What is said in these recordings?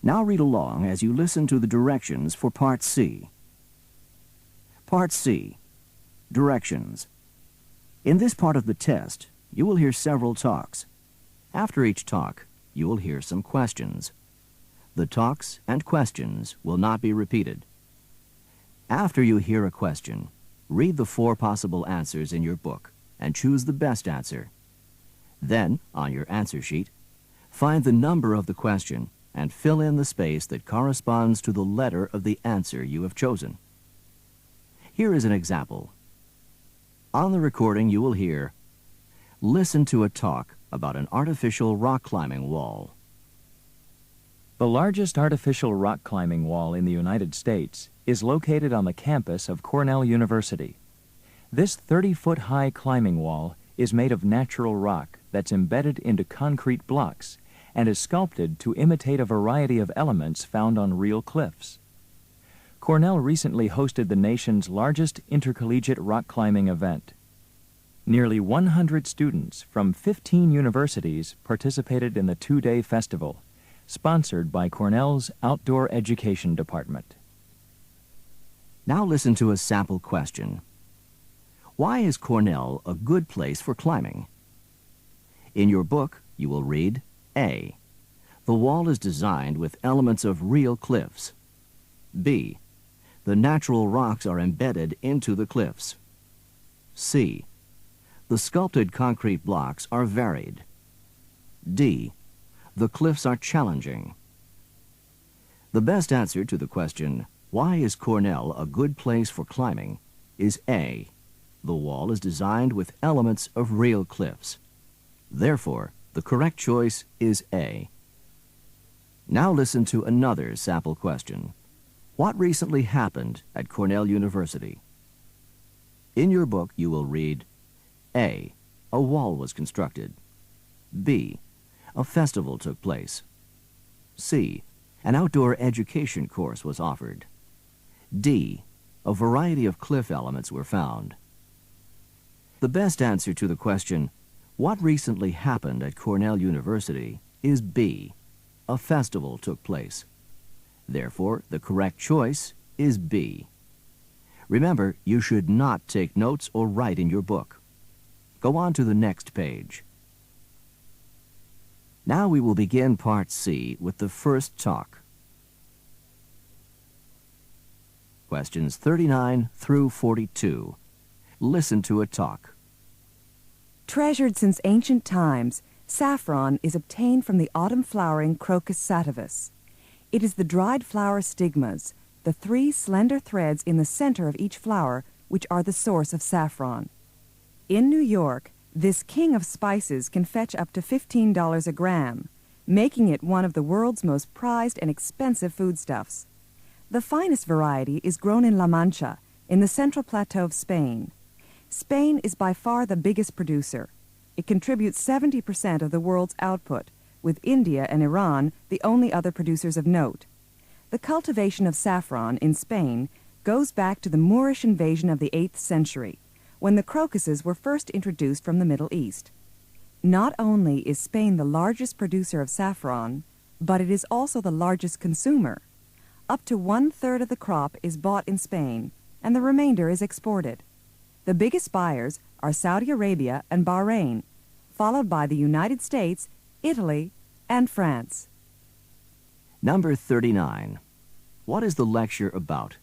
Now read along as you listen to the directions for Part C. Part C. Directions. In this part of the test, you will hear several talks. After each talk, you will hear some questions. The talks and questions will not be repeated. After you hear a question, read the 4 possible answers in your book and choose the best answer. Then, on your answer sheet, find the number of the question and fill in the space that corresponds to the letter of the answer you have chosen. Here is an example. On the recording you will hear, "Listen to a talk about an artificial rock climbing wall." The largest artificial rock climbing wall in the United States is located on the campus of Cornell University. This 30-foot-high climbing wall is made of natural rock that's embedded into concrete blocks and is sculpted to imitate a variety of elements found on real cliffs. Cornell recently hosted the nation's largest intercollegiate rock climbing event. Nearly 100 students from 15 universities participated in the 2-day festival, sponsored by Cornell's Outdoor Education Department. Now listen to a sample question. Why is Cornell a good place for climbing? In your book, you will read A. The wall is designed with elements of real cliffs. B. The natural rocks are embedded into the cliffs. C. The sculpted concrete blocks are varied. D. The cliffs are challenging. The best answer to the question, why is Cornell a good place for climbing, is A. The wall is designed with elements of real cliffs. Therefore, the correct choice is A. Now listen to another sample question. What recently happened at Cornell University? In your book, you will read A. A wall was constructed. B. A festival took place. C. An outdoor education course was offered. D. A variety of cliff elements were found. The best answer to the question, what recently happened at Cornell University, is B. A festival took place. Therefore, the correct choice is B. Remember, you should not take notes or write in your book. Go on to the next page. Now we will begin Part C with the first talk. Questions 39 through 42. Listen to a talk. Treasured since ancient times, saffron is obtained from the autumn-flowering Crocus sativus. It is the dried flower stigmas, the 3 slender threads in the center of each flower, which are the source of saffron. In New York, this king of spices can fetch up to $15 a gram, making it one of the world's most prized and expensive foodstuffs. The finest variety is grown in La Mancha, in the central plateau of Spain. Spain is by far the biggest producer. It contributes 70% of the world's output, with India and Iran the only other producers of note. The cultivation of saffron in Spain goes back to the Moorish invasion of the 8th century, when the crocuses were first introduced from the Middle East. Not only is Spain the largest producer of saffron, but it is also the largest consumer. Up to 1/3 of the crop is bought in Spain, and the remainder is exported. The biggest buyers are Saudi Arabia and Bahrain, followed by the United States, Italy, and France. Number 39. What is the lecture about?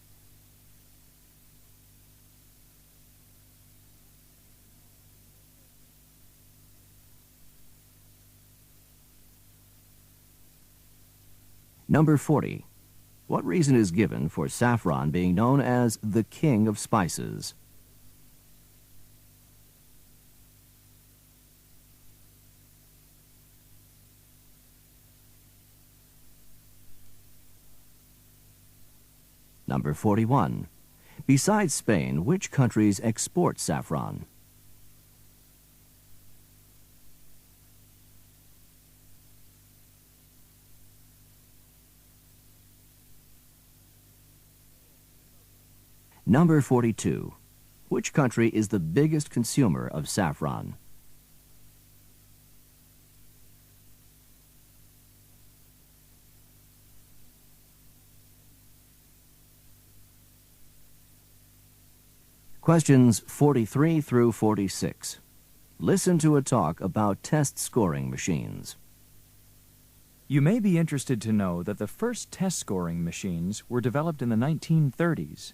Number 40. What reason is given for saffron being known as the king of spices? Number 41. Besides Spain, which countries export saffron? Number 42. Which country is the biggest consumer of saffron? Questions 43 through 46. Listen to a talk about test scoring machines. You may be interested to know that the first test scoring machines were developed in the 1930s.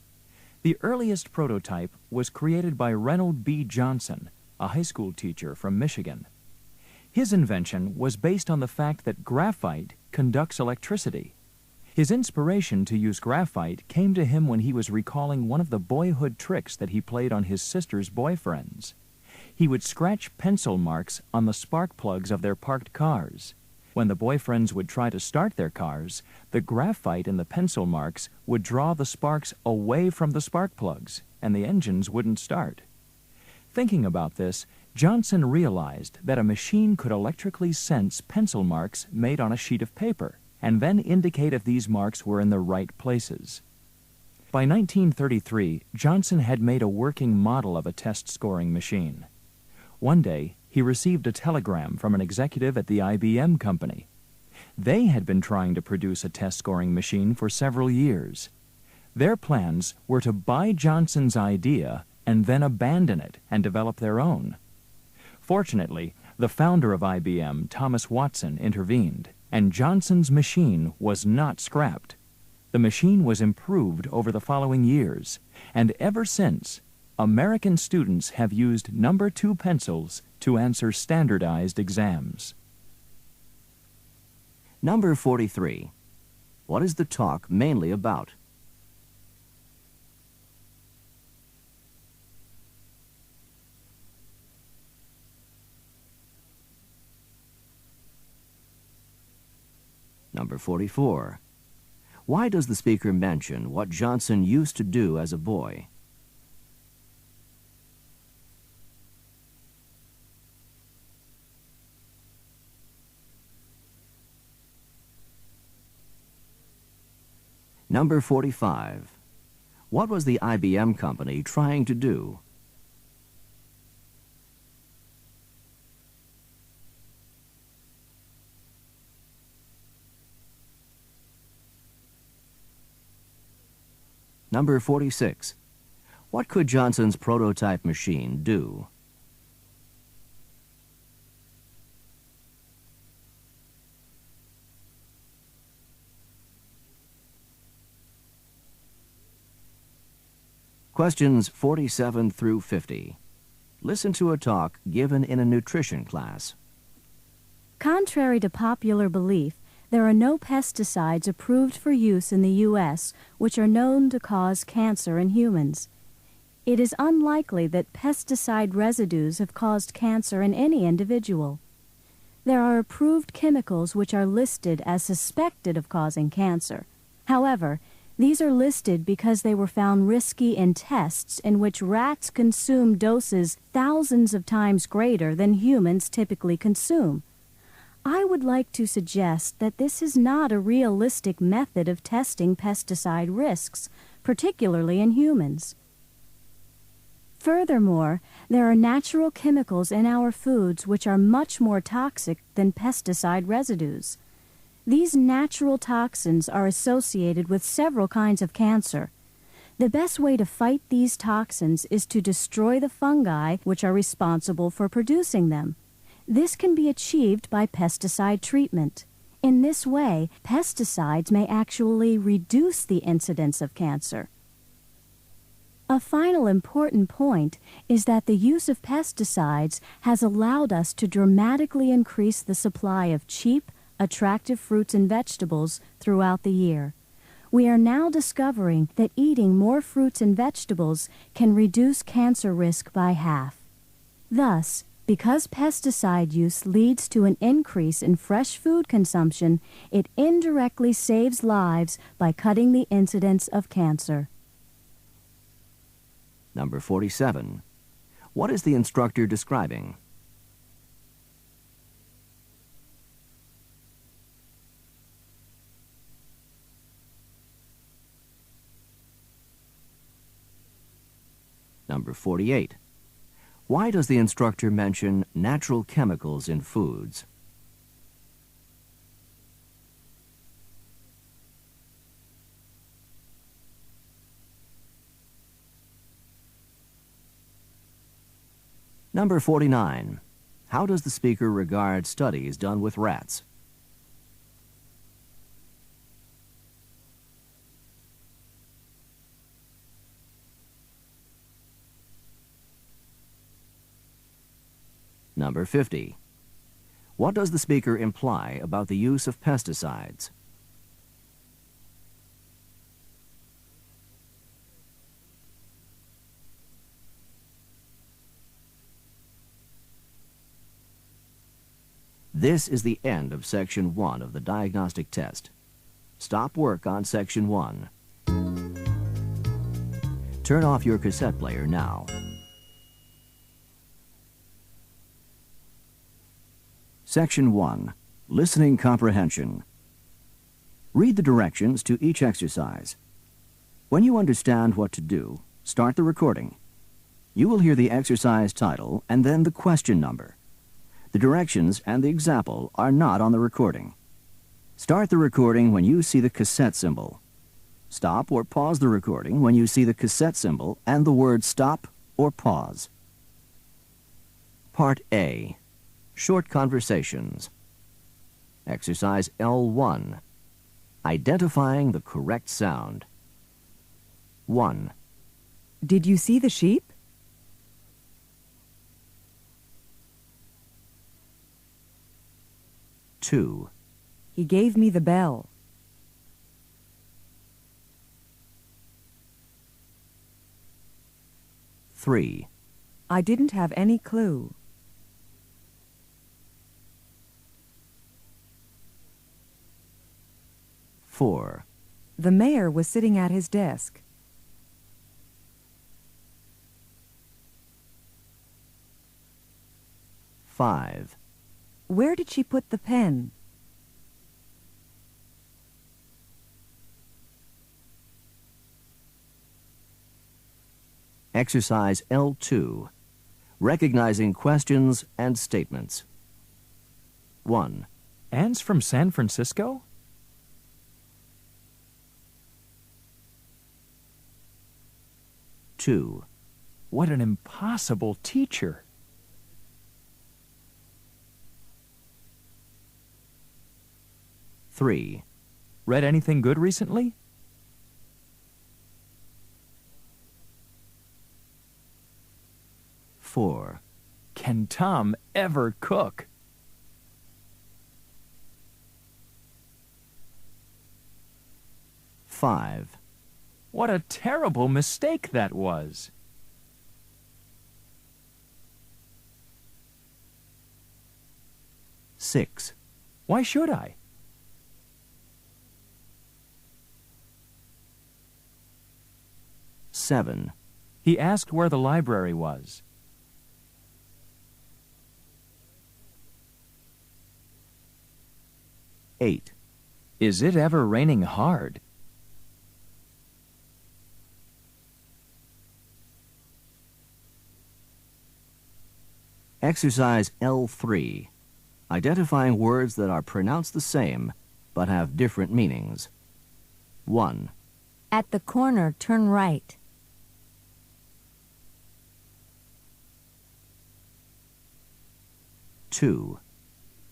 The earliest prototype was created by Reynold B. Johnson, a high school teacher from Michigan. His invention was based on the fact that graphite conducts electricity. His inspiration to use graphite came to him when he was recalling one of the boyhood tricks that he played on his sister's boyfriends. He would scratch pencil marks on the spark plugs of their parked cars. When the boyfriends would try to start their cars, the graphite in the pencil marks would draw the sparks away from the spark plugs, and the engines wouldn't start. Thinking about this, Johnson realized that a machine could electrically sense pencil marks made on a sheet of paper, and then indicate if these marks were in the right places. By 1933, Johnson had made a working model of a test scoring machine. One day, he received a telegram from an executive at the IBM company. They had been trying to produce a test scoring machine for several years. Their plans were to buy Johnson's idea and then abandon it and develop their own. Fortunately, the founder of IBM, Thomas Watson, intervened, and Johnson's machine was not scrapped. The machine was improved over the following years, and ever since, American students have used number 2 pencils to answer standardized exams. Number 43. What is the talk mainly about? Number 44. Why does the speaker mention what Johnson used to do as a boy? Number 45. What was the IBM company trying to do? Number 46. What could Johnson's prototype machine do? Questions 47 through 50. Listen to a talk given in a nutrition class. Contrary to popular belief, there are no pesticides approved for use in the U.S. which are known to cause cancer in humans. It is unlikely that pesticide residues have caused cancer in any individual. There are approved chemicals which are listed as suspected of causing cancer. However, these are listed because they were found risky in tests in which rats consume doses thousands of times greater than humans typically consume. I would like to suggest that this is not a realistic method of testing pesticide risks, particularly in humans. Furthermore, there are natural chemicals in our foods which are much more toxic than pesticide residues. These natural toxins are associated with several kinds of cancer. The best way to fight these toxins is to destroy the fungi which are responsible for producing them. This can be achieved by pesticide treatment. In this way, pesticides may actually reduce the incidence of cancer. A final important point is that the use of pesticides has allowed us to dramatically increase the supply of cheap, attractive fruits and vegetables throughout the year. We are now discovering that eating more fruits and vegetables can reduce cancer risk by half. Thus, because pesticide use leads to an increase in fresh food consumption, it indirectly saves lives by cutting the incidence of cancer. Number 47. What is the instructor describing? Number 48. Why does the instructor mention natural chemicals in foods? Number 49. How does the speaker regard studies done with rats? Number 50. What does the speaker imply about the use of pesticides? This is the end of Section 1 of the diagnostic test. Stop work on Section 1. Turn off your cassette player now. Section 1. Listening Comprehension. Read the directions to each exercise. When you understand what to do, start the recording. You will hear the exercise title and then the question number. The directions and the example are not on the recording. Start the recording when you see the cassette symbol. Stop or pause the recording when you see the cassette symbol and the word stop or pause. Part A. Short Conversations. Exercise L1. Identifying the correct sound. 1. Did you see the sheep? 2. He gave me the bell. 3. I didn't have any clue. 4. The mayor was sitting at his desk. 5. Where did she put the pen? 6. Exercise L2. Recognizing questions and statements. 1. Anne's from San Francisco? 2. What an impossible teacher. 3. Read anything good recently? 4. Can Tom ever cook? 5. What a terrible mistake that was. 6. Why should I? 7. He asked where the library was. 8. Is it ever raining hard? 9. Exercise L3. Identifying words that are pronounced the same but have different meanings. 1. At the corner, turn right. 2.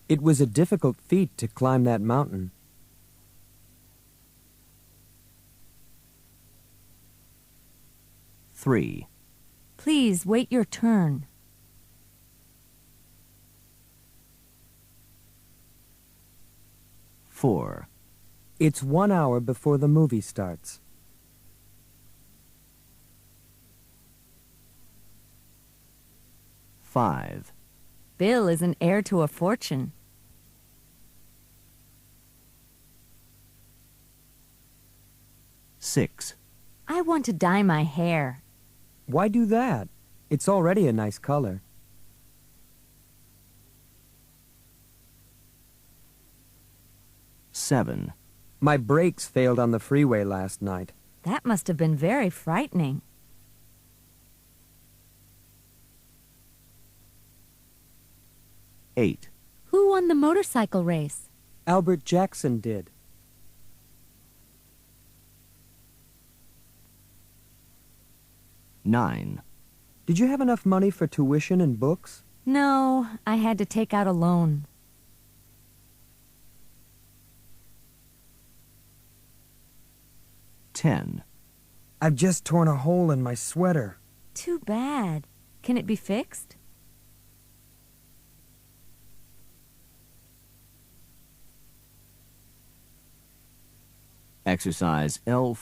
It was a difficult feat to climb that mountain. 3. Please wait your turn. 4. It's 1 hour before the movie starts. 5. Bill is an heir to a fortune. 6. I want to dye my hair. Why do that? It's already a nice color. 7. My brakes failed on the freeway last night. That must have been very frightening. 8. Who won the motorcycle race? Albert Jackson did. 9. Did you have enough money for tuition and books? No, I had to take out a loan. Ten. I've just torn a hole in my sweater. Too bad. Can it be fixed? Exercise L